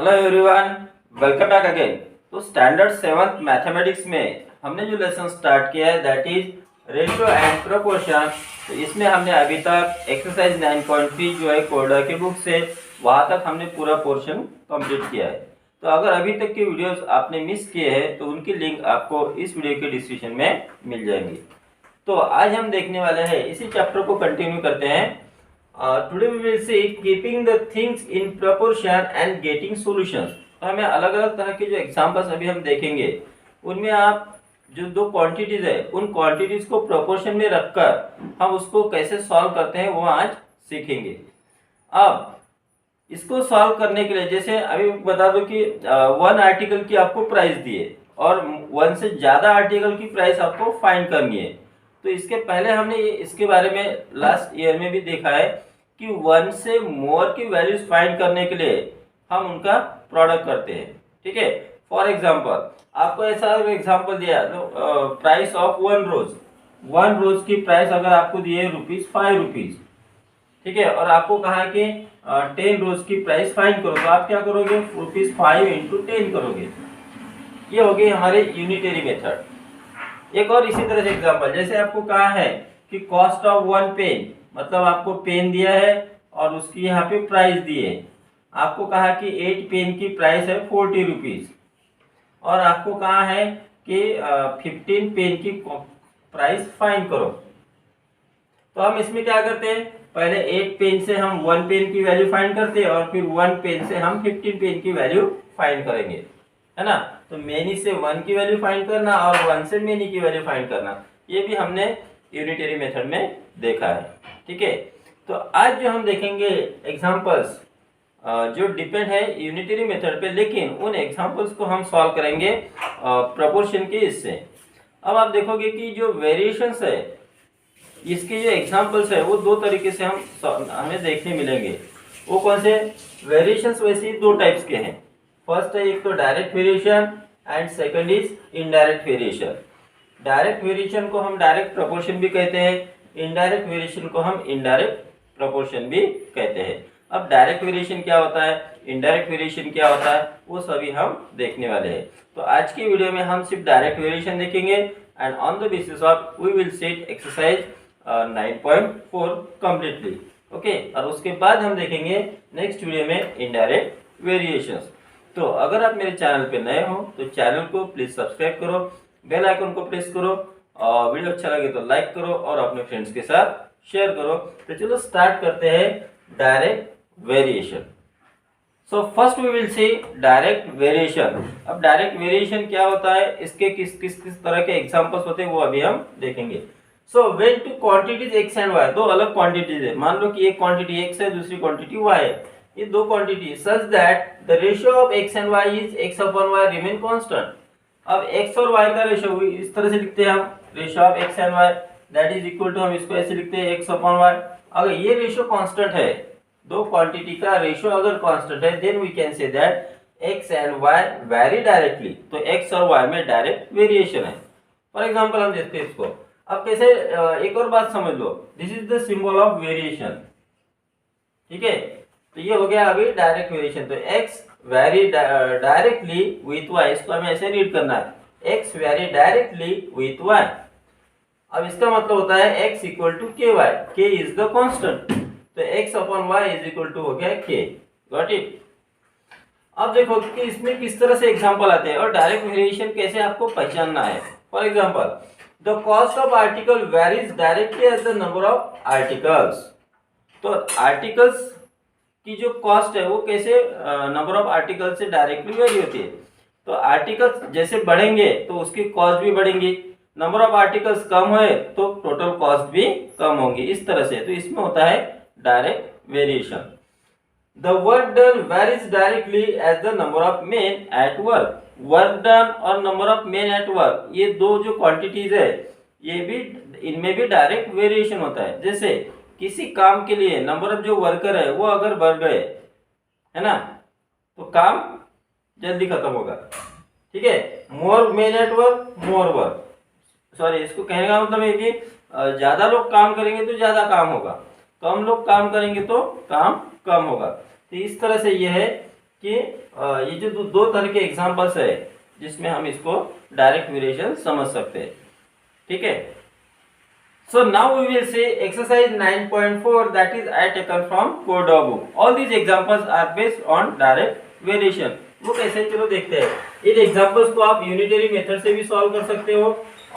Hello everyone, welcome back again. तो standard seventh mathematics में हमने जो लेसन स्टार्ट किया है that is ratio and proportion. तो इसमें हमने अभी तक एक्सरसाइज 9.3 जो है कोडा की बुक से वहाँ तक हमने पूरा पोर्शन कंप्लीट किया है। तो अगर अभी तक की वीडियोस आपने मिस किए हैं तो उनकी लिंक आपको इस वीडियो के डिस्क्रिप्शन में मिल जाएंगी। तो आज हम देखने वाले हैं, इसी चैप्टर को कंटिन्यू करते हैं। Today we will see keeping the things in proportion and getting solutions. तो हमें अलग अलग तरह के जो एग्जांपल्स अभी हम देखेंगे उनमें आप जो दो क्वांटिटीज है उन क्वांटिटीज को प्रोपोर्शन में रखकर हम उसको कैसे सॉल्व करते हैं वो आज सीखेंगे। अब इसको सॉल्व करने के लिए जैसे अभी बता दो कि वन आर्टिकल की आपको प्राइस दिए और वन से ज्यादा आर्टिकल की प्राइस आपको फाइंड करनी है। तो इसके पहले हमने इसके बारे में लास्ट ईयर में भी देखा है कि वन से मोर की वैल्यूज फाइंड करने के लिए हम उनका प्रोडक्ट करते हैं। ठीक है, फॉर एग्जांपल आपको ऐसा एग्जांपल दिया तो प्राइस ऑफ वन रोज की प्राइस अगर आपको दी है ₹5। ठीक है, और आपको कहा है कि 10 रोज की प्राइस फाइंड करो, तो आप क्या करोगे, ₹5 इंटू 10 करोगे। ये हो गई हमारे यूनिटरी मेथड। एक और इसी तरह से एग्जांपल, जैसे आपको कहा है कि कॉस्ट ऑफ वन पेन, मतलब आपको पेन दिया है और उसकी यहाँ पे प्राइस दी है। आपको कहा कि 8 पेन की प्राइस है ₹40 और आपको कहा है कि 15 पेन की प्राइस फाइंड करो। तो हम इसमें क्या करते हैं, पहले 8 पेन से हम 1 पेन की वैल्यू फाइंड करते हैं और फिर 1 पेन से हम 15 पेन की वैल्यू फाइंड करेंगे, है ना। तो मेनी से 1 की वैल्यू फाइंड करना और 1 से मेनी की वैल्यू फाइंड करना, ये भी हमने यूनिटरी मेथड में देखा है। ठीक है, तो आज जो हम देखेंगे एग्जांपल्स जो डिपेंड है यूनिटरी मेथड पे, लेकिन उन एग्जांपल्स को हम सॉल्व करेंगे प्रोपोर्शन के इससे। अब आप देखोगे कि जो वेरिएशंस है इसके जो एग्जांपल्स है वो दो तरीके से हमें देखने मिलेंगे। वो कौन से वेरिएशंस, वैसे ही दो टाइप्स के हैं। फर्स्ट है एक तो direct variation and second is indirect variation. Direct variation को हम डायरेक्ट प्रोपोर्शन भी कहते हैं, इनडायरेक्ट वेरिएशन को हम इनडायरेक्ट प्रोपोर्शन भी कहते हैं। अब डायरेक्ट वेरिएशन क्या होता है, इनडायरेक्ट वेरिएशन क्या होता है, वो सभी हम देखने वाले हैं। तो आज की वीडियो में हम सिर्फ डायरेक्ट वेरिएशन देखेंगे and on the basis of we will set exercise 9.4 completely. Okay, और उसके बाद हम देखेंगे नेक्स्ट वीडियो में इनडायरेक्ट वेरिएशंस। तो अगर आप मेरे चैनल पे नए हो तो चैनल को प्लीज सब्सक्राइब करो, बेल आइकन को प्रेस करो, और वीडियो अच्छा लगे तो लाइक करो और अपने फ्रेंड्स के साथ शेयर करो। तो चलो स्टार्ट करते हैं direct variation. So first we will see direct variation. अब डायरेक्ट वेरिएशन क्या होता है, इसके किस किस किस तरह के एग्जांपल्स होते हैं वो अभी हम देखेंगे। So when two quantities X and Y, दो अलग क्वांटिटीज है। मान लो कि एक क्वांटिटी एक्स है, दूसरी क्वांटिटी वाई है। ये दो quantity such that the ratio of X and Y is X upon Y remain constant. अब एक्स और वाई का रेशियो इस तरह से लिखते हैं हम, ratio of X and Y that is equal to, हम इसको ऐसे लिखते हैं एक्स अपॉन वाई। अगर ये रेशियो कांस्टेंट है, दो क्वांटिटी का रेशियो अगर कांस्टेंट है, then we can say that X and Y very directly. तो एक्स और वाई में डायरेक्ट वेरिएशन है। फॉर एग्जांपल हम देखते हैं इसको। अब कैसे, एक और बात समझ लो, this is the symbol of variation. ठीक है, तो ये हो गया अभी डायरेक्ट वेरिएशन। तो X vary directly with Y, इसको हमें ऐसे रीड करना है, X vary directly with Y. अब इसका मतलब होता है X equal to K Y, K is the constant. तो X upon Y is equal to हो गया के। Got it. अब देखो कि इसमें किस तरह से एग्जांपल आते हैं और डायरेक्ट वेरिएशन कैसे आपको पहचानना है। For example, the cost of article varies directly as the number of articles. तो आर्टिकल्स की जो कॉस्ट है वो कैसे नंबर ऑफ आर्टिकल से डायरेक्टली वेरी होती है। तो आर्टिकल्स जैसे बढ़ेंगे तो उसकी कॉस्ट भी बढ़ेंगी, नंबर ऑफ आर्टिकल्स कम है तो टोटल कॉस्ट भी कम होंगी, इस तरह से। तो इसमें होता है direct variation. The work done varies directly as the number of men at work. Work done और number of men at work, ये दो जो क्वांटिटीज है ये भी, इनमें भी डायरेक्ट वेरिएशन होता है। जैसे किसी काम के लिए नंबर ऑफ जो वर्कर है वो अगर बढ़ गए, है ना, तो काम जल्दी खत्म होगा। ठीक है, more men at work more work, sorry, इसको कहने का मतलब है कि ज्यादा लोग काम करेंगे तो ज्यादा काम होगा, कम लोग काम करेंगे तो काम कम होगा। तो इस तरह से ये है कि ये जो दो तरह के एग्जांपल्स है जिसमें हम इसको डायरेक्ट वेरिएशन समझ सकते हैं। ठीक है, so now we will see exercise 9.4 that is I taken from Cordoba book. All these examples are based on direct variation. वो कैसे, चलो देखते हैं। इन एग्जांपल्स को आप यूनिटरी मेथड से भी सॉल्व कर सकते हो,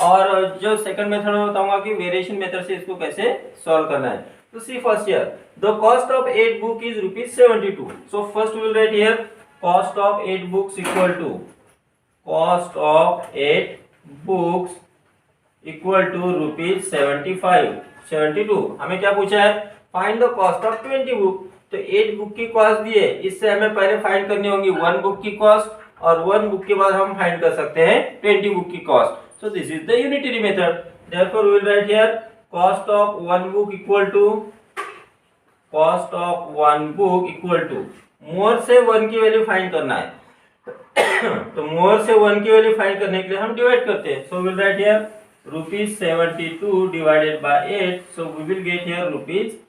और जो सेकंड मेथड में बताऊंगा कि वेरिएशन मेथड से इसको कैसे सॉल्व करना है। तो see first here the cost of 8 book is ₹72. So first we will write here cost of 8 books equal to cost of 8 books equal to ₹75 72। हमें क्या पूछा है, find the cost of 20 book. तो 8 बुक की cost दी है, इससे हमें पहले फाइंड करनी होगी 1 बुक की कॉस्ट, और 1 बुक के बाद हम फाइंड कर सकते हैं 20 बुक की cost. So this is the unitary method, therefore we will write here cost of 1 book equal to cost of 1 book equal to, more से 1 की वैल्यू फाइंड करना है तो मोर से 1 की वैल्यू फाइंड करने के लिए हम डिवाइड करते हैं। So we will write here ₹72 divided by 8, so we will get here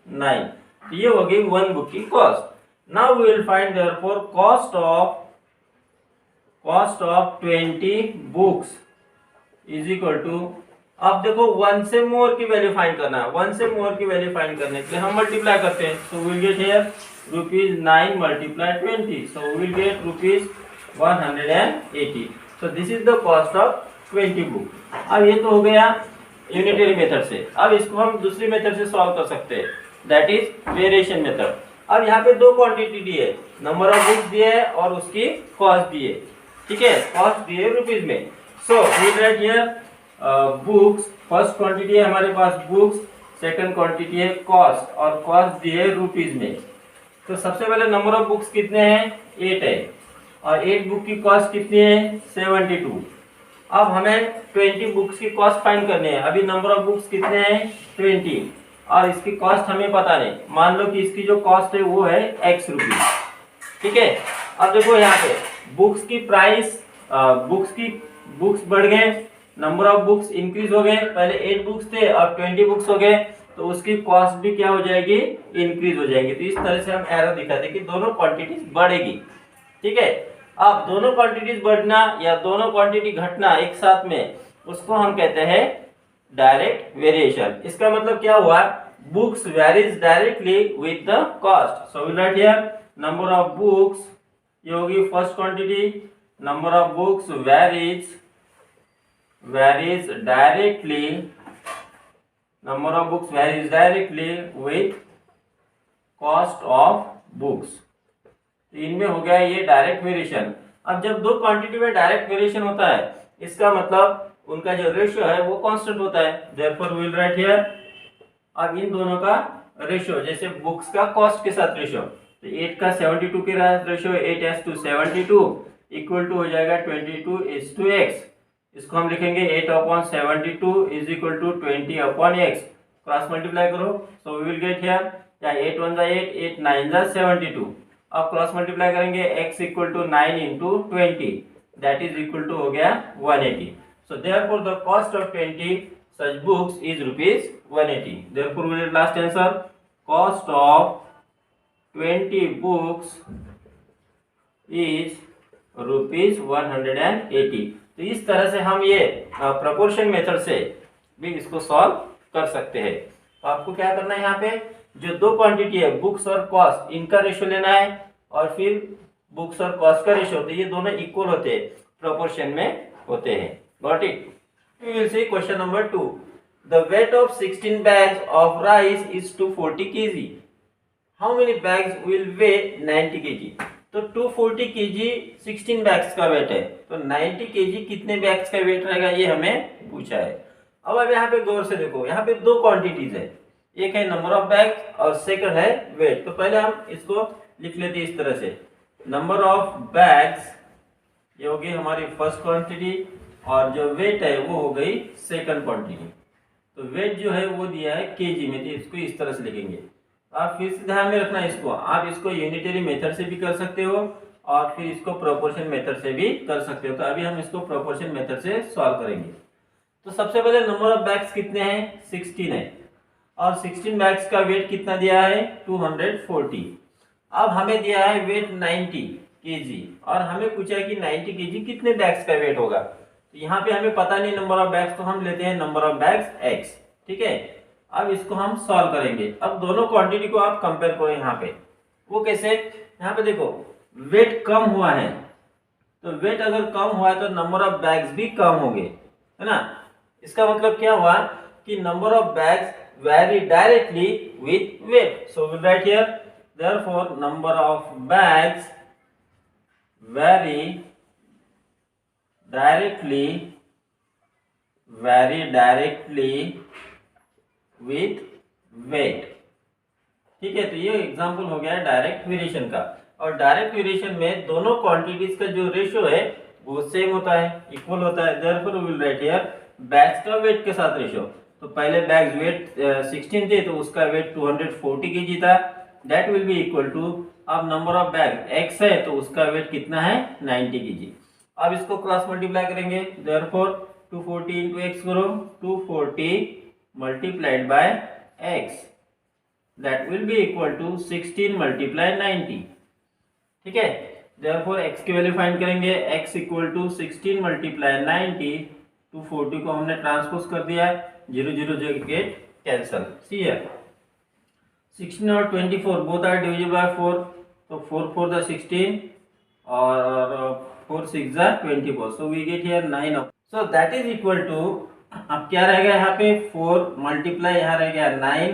₹9। ये हो गई 1 बुक की cost. Now we will find therefore cost of 20 books is equal to, अब देखो 1 से मोर की वैल्यू फाइंड करना है। 1 से मोर की वैल्यू फाइंड करने के लिए हम मल्टीप्लाई करते हैं। So we will get here ₹9 multiply 20, so we will get ₹180। so this is the cost of 20 book. अब ये तो हो गया यूनिटरी मेथड से। अब इसको हम दूसरी मेथड से सॉल्व कर सकते हैं, दैट इज वेरिएशन मेथड। अब यहाँ पे दो क्वांटिटी दी है, नंबर ऑफ बुक्स दिए है और उसकी कॉस्ट दी है। ठीक है, कॉस्ट दी है रुपीज में। So we write here books, first quantity है हमारे पास बुक्स, सेकंड क्वांटिटी है कॉस्ट, और कॉस्ट दी है रुपीज में। तो सबसे पहले नंबर ऑफ बुक्स कितने हैं, 8 है, और 8 बुक की कॉस्ट कितनी है, 72। अब हमें 20 बुक्स की कॉस्ट फाइंड करनी है। अभी नंबर ऑफ बुक्स कितने हैं, 20, और इसकी कॉस्ट हमें पता नहीं। मान लो कि इसकी जो कॉस्ट है वो है X रुपीज। ठीक है, अब देखो यहाँ पे बुक्स की प्राइस, बुक्स बढ़ गए, नंबर ऑफ बुक्स इंक्रीज हो गए। पहले 8 बुक्स थे, अब 20 बुक्स हो गए, तो उसकी कॉस्ट भी क्या हो जाएगी, इंक्रीज हो जाएगी। तो इस तरह से हम एरो दिखाते हैं कि दोनों क्वांटिटीज बढ़ेगी। ठीक है, अब दोनों क्वांटिटीज बढ़ना या दोनों क्वांटिटी घटना एक साथ में, उसको हम कहते हैं डायरेक्ट वेरिएशन। इसका मतलब क्या हुआ, books varies directly with the cost. So we write here number of books, ये होगी first quantity, number of books varies directly, number of books varies directly with cost of books. इनमें हो गया ये डायरेक्ट वेरिएशन। अब जब दो quantity में डायरेक्ट वेरिएशन होता है, इसका मतलब उनका जो रेशियो है वो कांस्टेंट होता है, therefore we will write here. अब इन दोनों का रेशियो, जैसे बुक्स का कॉस्ट के साथ रेशियो, तो 8 का 72 के रेशियो 8:72 इक्वल टू हो जाएगा 22:x। इसको हम लिखेंगे 8/72 is equal to 20/x। Cross multiply करो, so we will get here 8 1 8, 8 9 72। अब क्रॉस मल्टीप्लाई करेंगे, x equal to 9 into 20, that is equal to हो गया 180। So therefore the cost of 20 such books is ₹180। therefore we will last answer cost of 20 books is ₹180। तो इस तरह से हम ये प्रोपोर्शन मेथड से भी इसको सॉल्व कर सकते हैं। तो आपको क्या करना है, यहाँ पे जो दो क्वांटिटी है बुक्स और कॉस्ट, इनका रेशियो लेना है, और फिर बुक्स और कॉस्ट का रेशियो, तो ये दोनों इक्वल होते हैं, प्रोपोर्शन में होते हैं। Got it? We will see question number 2. The weight of 16 bags of rice is 240 kg. How many bags will weigh 90 kg? तो 240 kg 16 bags का वेट है, तो 90 kg कितने बैग्स का वेट रहेगा, ये हमें पूछा है। अब यहाँ पे गौर से देखो, यहाँ पे दो क्वांटिटीज है, एक है नंबर ऑफ बैग्स और सेकंड है वेट। तो पहले हम इसको लिख लेते हैं इस तरह से, नंबर ऑफ बैग्स ये होगी हमारी फर्स्ट क्वांटिटी, और जो वेट है वो हो गई सेकंड क्वांटिटी। तो वेट जो है वो दिया है केजी में, तो इसको इस तरह से लिखेंगे। आप फिर से ध्यान में रखना इसको, आप इसको यूनिटरी मेथड से भी कर सकते हो और फिर इसको प्रोपोर्शन मेथड से भी कर सकते हो। तो अभी हम इसको प्रोपोर्शन मेथड से सॉल्व करेंगे। तो सबसे पहले नंबर ऑफ बैग्स कितने हैं, 16 है, और 16 बैग्स का वेट कितना दिया है, 240। अब हमें दिया है वेट 90, केजी और हमें पूछा है कि 90 केजी कितने बैग्स का वेट होगा। तो यहाँ पे हमें पता नहीं नंबर ऑफ बैग्स, तो हम लेते हैं नंबर ऑफ बैग्स एक्स। ठीक है, अब इसको हम सॉल्व करेंगे। अब दोनों क्वांटिटी को आप कंपेयर करो यहाँ पे। वो कैसे, यहाँ पे देखो वेट कम हुआ है, तो वेट अगर कम हुआ है तो नंबर ऑफ बैग्स भी कम होंगे, है ना। इसका मतलब क्या हुआ कि number of bags vary directly with weight. So we'll write here, therefore number of bags vary directly with weight। ठीक है, तो ये एग्जांपल हो गया डायरेक्ट वेरिएशन का। और डायरेक्ट वेरिएशन में दोनों क्वांटिटीज का जो रेशियो है वो सेम होता है, इक्वल होता है। Therefore we will write here bags का वेट के साथ रेशियो। तो पहले बैग्स वेट 16 थे, तो उसका वेट 240 केजी था, that will be equal to, अब नंबर ऑफ बैग एक्स है तो उसका वेट कितना है 90 केजी। अब इसको क्रॉस मल्टीप्लाई करेंगे, देयरफॉर 240 इंटू एक्स करो, 240 multiplied by x, that will be equal to 16 multiply 90। ठीक है, देयरफॉर x की वैल्यू फाइंड करेंगे, x इक्वल टू 16 मल्टीप्लाई 90, 240 को हमने ट्रांसपोज कर दिया है, 0 0 0 गेट कैंसल। सी है 16 और 24 बोथ आर डिविजिबल बाय 4, तो 4 4 द 16 और 4 6 द 24, so we get here 9। So that is equal to, अब क्या रहेगा यहाँ पे 4 मल्टीप्लाई यहाँ रह गया 9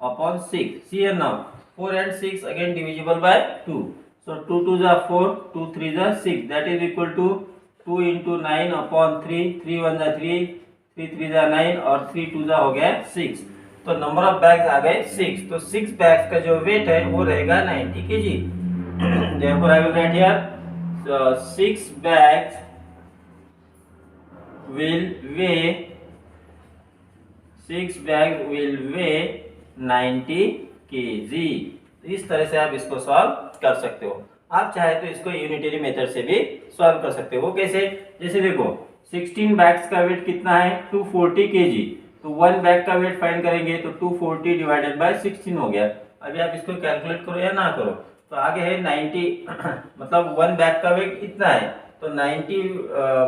upon 6। See here now 4 and 6 again divisible by 2, so 2 2 is 4, 2 3 is 6, that is equal to 2 into 9 upon 3, 3 1 is 3, 3 3 is 9 और 3 2 is हो गया 6। तो नंबर ऑफ बैग्स आ गए 6, तो 6 बैग्स का जो वेट है वो रहेगा 90 KG. therefore I will write here, so 6 bags will weigh 90 kg। इस तरह से आप इसको सॉल्व कर सकते हो। आप चाहे तो इसको यूनिटरी मेथड से भी सॉल्व कर सकते हो। वो कैसे, जैसे देखो 16 बैग्स का वेट कितना है 240 केजी, तो 1 बैग का वेट फाइंड करेंगे तो 240 डिवाइडेड बाय 16 हो गया। अभी आप इसको कैलकुलेट करो या ना करो, तो आगे है 90 मतलब 1 बैग का वेट इतना है, तो 90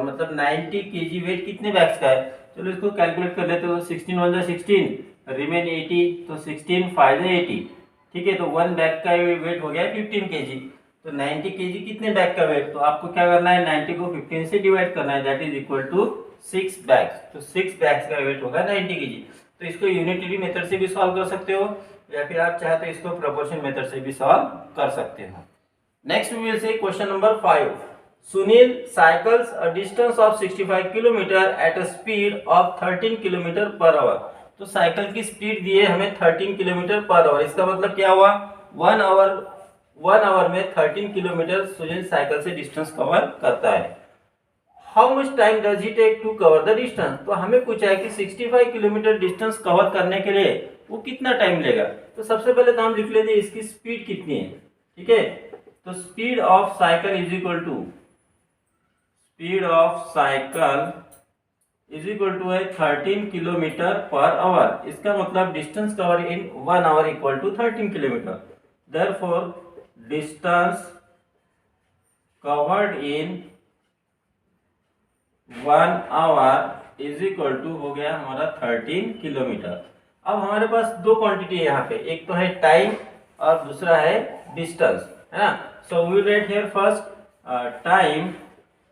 मतलब 90 केजी वेट कितने बैग्स का है। चलो इसको कैलकुलेट कर लेते हो, 16 1 जा 16 रिमेन 80, तो 16 5 जा 80। ठीक है, तो 1 बैग का वेट हो गया 15 केजी, तो 90 केजी कितने बैग का वेट, तो आपको क्या करना है 90 को 15 से डिवाइड करना है, that is equal to 6 bags. तो 6 बैग्स का वेट होगा 90 केजी। तो इसको यूनिटरी मेथड से भी सॉल्व कर सकते हो या फिर आप चाहे तो इसको प्रोपोर्शन मेथड से भी सॉल्व कर सकते हो। Next we will see question number 5। Sunil cycles a distance of 65 kilometre at a speed of 13 kilometre per hour. तो साइकिल की स्पीड दी है हमें 13 किलोमीटर पर आवर। इसका मतलब क्या हुआ, 1 आवर में 13 किलोमीटर सुनील साइकिल से डिस्टेंस कवर करता है। How much time does he take to cover the distance. तो हमें पूछा है कि 65 किलोमीटर डिस्टेंस कवर करने के लिए वो कितना टाइम लेगा। तो सबसे पहले तो हम लिख लेते हैं इसकी स्पीड कितनी है। ठीक है, तो speed of cycle is equal to है 13 किलोमीटर पर आवर। इसका मतलब distance cover in 1 hour equal to 13 kilometre. Therefore distance covered in 1 hour is equal to हो गया हमारा 13 किलोमीटर। अब हमारे पास दो क्वांटिटी है यहाँ पे, एक तो है टाइम और दूसरा है डिस्टेंस, है ना। So we write here first time,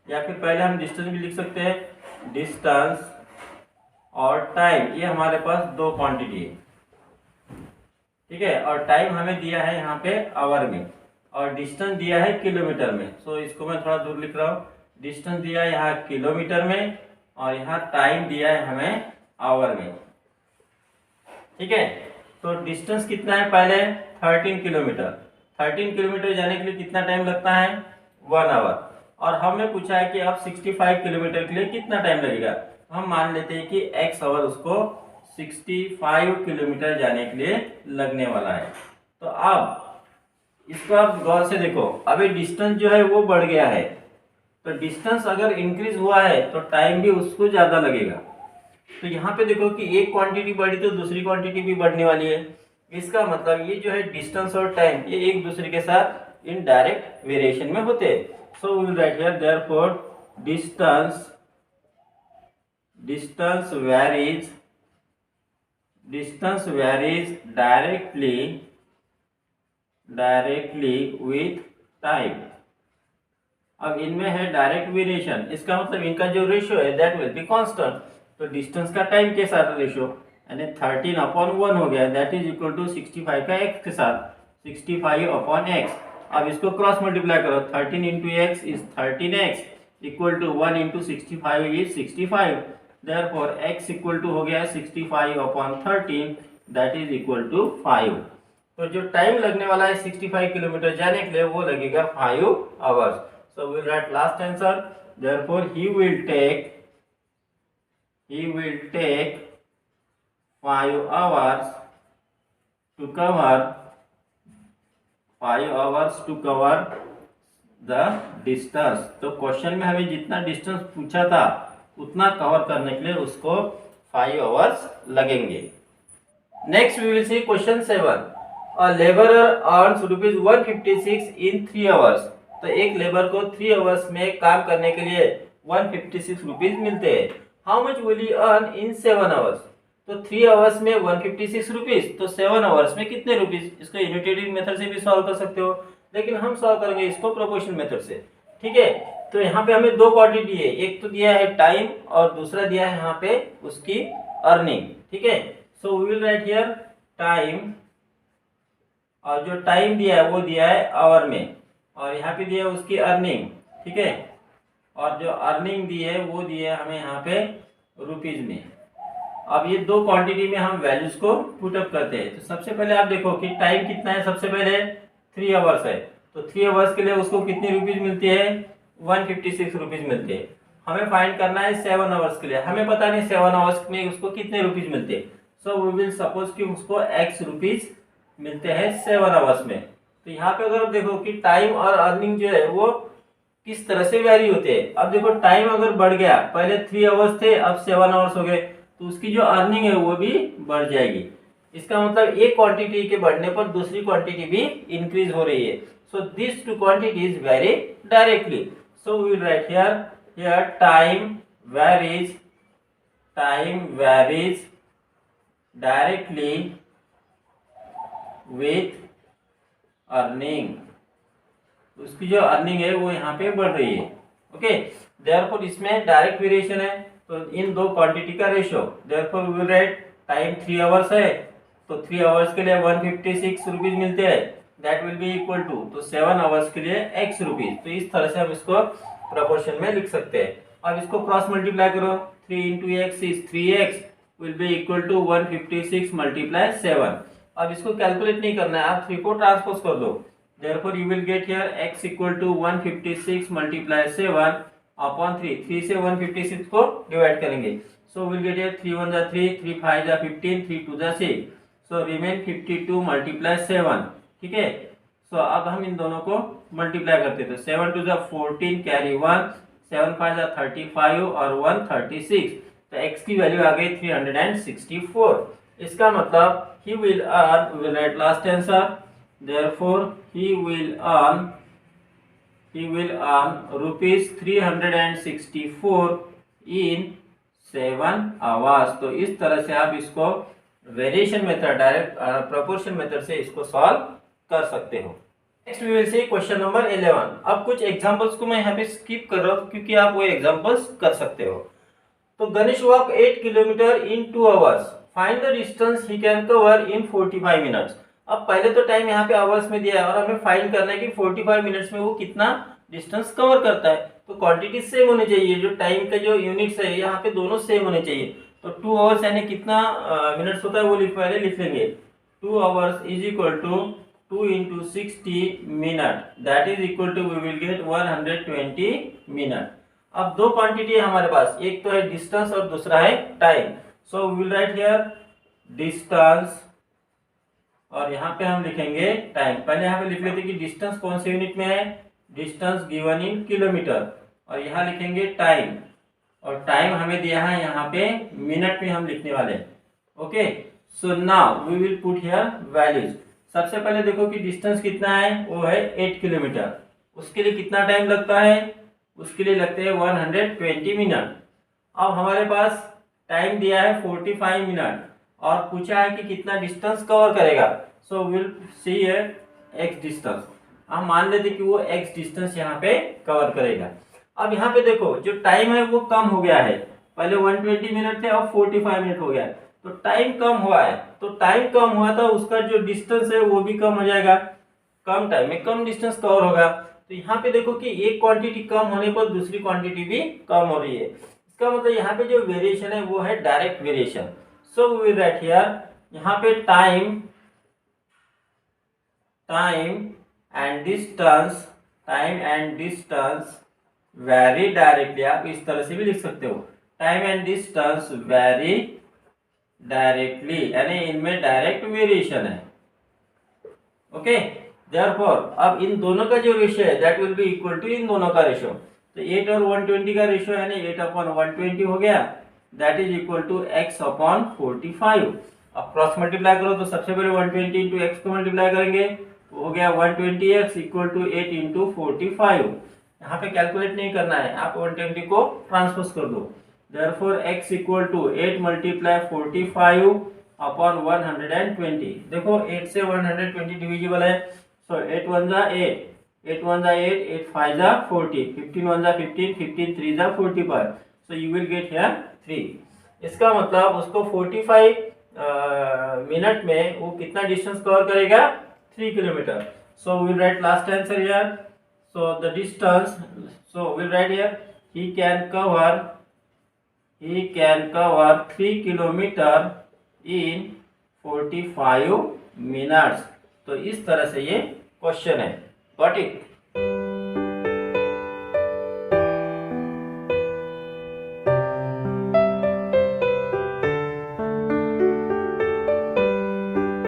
या फिर पहले हम डिस्टेंस भी लिख सकते हैं, डिस्टेंस और टाइम, ये हमारे पास दो क्वांटिटी है। ठीक है, और टाइम हमें दिया है यहाँ पे आवर में और डिस्टेंस दिया है किलोमीटर में। सो इसको मैं थोड़ा दूर लिख रहा हूँ, डिस्टेंस दिया है यहाँ किलोमीटर में और यहाँ टाइम दिया है हमें आवर में। ठीक है, तो डिस्टेंस कितना है पहले 13 किलोमीटर। 13 किलोमीटर जाने के लिए कितना टाइम लगता है 1 आवर, और हमें पूछा है कि अब 65 किलोमीटर के लिए कितना टाइम लगेगा। हम मान लेते हैं कि x आवर उसको 65 किलोमीटर जाने के लिए लगने वाला है। तो अब इसको आप गौर से देखो, अभी डिस्टेंस जो है वो बढ़ गया है, तो डिस्टेंस अगर इंक्रीज हुआ है तो टाइम भी उसको ज्यादा लगेगा। तो यहाँ पे देखो कि एक क्वांटिटी बढ़ी तो दूसरी क्वांटिटी भी बढ़ने वाली है। इसका मतलब ये जो है डिस्टेंस और टाइम ये एक दूसरे के साथ इन डायरेक्ट वेरिएशन में होते हैं। So we will write here therefore distance varies directly with time। अब इनमें है डायरेक्ट वेरिएशन, इसका मतलब इनका जो रेशियो है दैट विल बी कांस्टेंट। तो डिस्टेंस का टाइम के साथ रेशियो यानी 13/1 हो गया, दैट इज इक्वल टू 65 का x के साथ 65/x। अब इसको क्रॉस मल्टीप्लाई करो, 13 into x is 13x equal to 1 into 65 is 65। Therefore x equal to हो गया 65/13 दैट इज इक्वल टू 5। तो जो टाइम लगने वाला है 65 किलोमीटर जाने के लिए वो लगेगा 5 hours. So we'll write last answer. Therefore, he will take 5 hours to cover the distance। तो क्वेश्चन में हमें जितना डिस्टेंस पूछा था उतना कवर करने के लिए उसको 5 आवर्स लगेंगे। Next we will see question 7। A laborer earns ₹156 in 3 hours। तो एक लेबर को 3 आवर्स में काम करने के लिए 156 रुपीज मिलते हैं। How much will he earn in 7 hours. तो 3 आवर्स में 156 रुपीज, तो 7 आवर्स में कितने रुपीज। इसको यूनिटेटिव मेथड से भी सॉल्व कर सकते हो, लेकिन हम सॉल्व करेंगे इसको प्रोपोर्शनल मेथड से। ठीक है, तो यहाँ पे हमें दो क्वांटिटी है, एक तो दिया है टाइम और दूसरा दिया है यहाँ पे उसकी अर्निंग। ठीक है, so we will write here time, और जो टाइम दिया है वो दिया है आवर में, और यहाँ पे दिया है उसकी अर्निंग। ठीक है, और जो अर्निंग दी है वो दी है हमें यहाँ पे रुपीज में। अब ये दो क्वांटिटी में हम वैल्यूज को पुट अप करते हैं। तो सबसे पहले आप देखो कि टाइम कितना है, सबसे पहले 3 आवर्स है, तो 3 आवर्स के लिए उसको कितनी रुपीज मिलती है, 156 रुपीज मिलती है। हमें फाइंड करना है 7 आवर्स के लिए, हमें पता नहीं 7 आवर्स में उसको कितने रुपीज मिलते हैं। सो वी विल सपोज कि उसको x रुपीज मिलते हैं 7 आवर्स में। तो यहाँ पे अगर देखो कि टाइम और अर्निंग जो है वो किस तरह से वैरी होते हैं। अब देखो टाइम अगर बढ़ गया, पहले 3 आवर्स थे अब 7 आवर्स हो गए, तो उसकी जो अर्निंग है वो भी बढ़ जाएगी। इसका मतलब एक क्वांटिटी के बढ़ने पर दूसरी क्वांटिटी भी इंक्रीज हो रही है। So this two quantities vary directly. So we will write here time varies directly with earning. उसकी जो अर्निंग है वो यहाँ पे बढ़ रही है। ओके, देयरफॉर इसमें डायरेक्ट वेरिएशन है, तो इन दो क्वांटिटी का ratio. Therefore we will write time 3 hours है, तो 3 आवर्स के लिए 156 रुपीज मिलते हैं, that will be equal to, तो 7 आवर्स के लिए x रुपीज। तो इस तरह से हम इसको प्रोपोर्शन में लिख सकते हैं। अब इसको क्रॉस मल्टीप्लाई करो, 3 into x is 3x will be equal to 156 multiply 7। अब इसको कैलकुलेट नहीं करना है, आप 3 को ट्रांसपोज कर दो। Therefore you will get here x equal to 156 multiply 7 upon 3। 3 से 156 को डिवाइड करेंगे, so we'll get here 3 1 जा 3, 3 5 जा 15, 3 2 जा 6, so remain 52 multiply 7। ठीक है, so अब हम इन दोनों को मल्टीप्लाई करते हैं, तो 7 2 जा 14 कैरी 1, 7 5 जा 35 और 1 36, तो x की वैल्यू आ गई 364। इसका मतलब he will earn, we will write last answer, therefore he will earn rupees 364 in 7 hours। तो इस तरह से आप इसको variation method, direct proportion method से इसको सॉल्व कर सकते हो। Next we will see question number 11। अब कुछ एग्जांपल्स को मैं यहाँ पे स्किप कर रहा हूँ क्योंकि आप वो एग्जांपल्स कर सकते हो। तो Ganesh walk 8 kilometre in 2 hours, find the distance he can cover in 45 minutes. अब पहले तो टाइम यहाँ पे आवर्स में दिया है और हमें फाइंड करना है कि 45 मिनट्स में वो कितना डिस्टेंस कवर करता है। तो क्वांटिटी सेम होनी चाहिए, जो टाइम का जो यूनिट्स है यहाँ पे दोनों सेम होने चाहिए। तो 2 आवर्स यानी कितना मिनट्स होता है वो पहले लिख लेंगे। 2 hours is equal to 2 into 60 minute, that is equal to we will get 120 minute. अब दो क्वांटिटी है हमारे पास, एक तो है डिस्टेंस और दूसरा है time. So we will write here distance और यहाँ पे हम लिखेंगे टाइम। पहले यहाँ पे लिख लेते कि डिस्टेंस कौन से यूनिट में है, डिस्टेंस गिवन इन किलोमीटर, और यहाँ लिखेंगे टाइम, और टाइम हमें दिया है यहाँ पे मिनट में हम लिखने वाले हैं। Okay, so now we will put here values. सबसे पहले देखो कि डिस्टेंस कितना है, वो है 8 किलोमीटर। उसके लिए कितना टाइम लगता है, उसके लिए लगते हैं 120 मिनट। अब हमारे पास टाइम दिया है 45 मिनट और पूछा है कि कितना डिस्टेंस कवर करेगा। So will see x distance. हम मान लेते कि वो एक्स डिस्टेंस यहाँ पे कवर करेगा। अब यहाँ पे देखो जो टाइम है वो कम हो गया है, पहले 120 मिनट थे, अब 45 मिनट हो गया। तो टाइम कम हुआ है, तो टाइम कम हुआ था, उसका जो डिस्टेंस है वो भी कम हो जाएगा। कम टाइम में कम डिस्टेंस कवर होगा। तो यहाँ पे देखो कि एक क्वांटिटी कम होने पर दूसरी क्वांटिटी भी कम हो रही है। इसका मतलब यहाँ पे जो वेरिएशन है वो है direct variation. So we will write here, यहाँ पे time and distance vary directly. आप इस तरह से भी लिख सकते हो, time and distance vary directly, यानी इनमें डायरेक्ट वेरिएशन है। ओके, देयरफॉर अब इन दोनों का जो रेशियो है that will be equal to इन दोनों का रेशियो। तो 8 और 120 का रेशियो यानी 8/120 हो गया, that is equal to x/45। अब क्रॉस मल्टीप्लाई करो तो सबसे पहले 120 इंटू एक्स को मल्टीप्लाई करेंगे, तो हो गया 120x इक्वल टू 8 इंटू 45। यहाँ पे कैलकुलेट नहीं करना है, आप 120 को ट्रांसपोज कर दो। Therefore x equal to 8 multiply 45 upon 120। देखो 8 से 120 डिविजिबल है। सो 8 1 जा 8, 8 1 जा 8, 8 5 जा 40, 15 1 जा 15, 15 3 जा 45। So you will get here 3। इसका मतलब उसको 45 मिनट में वो कितना डिस्टेंस कवर करेगा, 3 kilometre. So will write last answer here. So the distance, so will write here he can cover 3 kilometre in 45 minutes. तो इस तरह से ये क्वेश्चन है। Got it.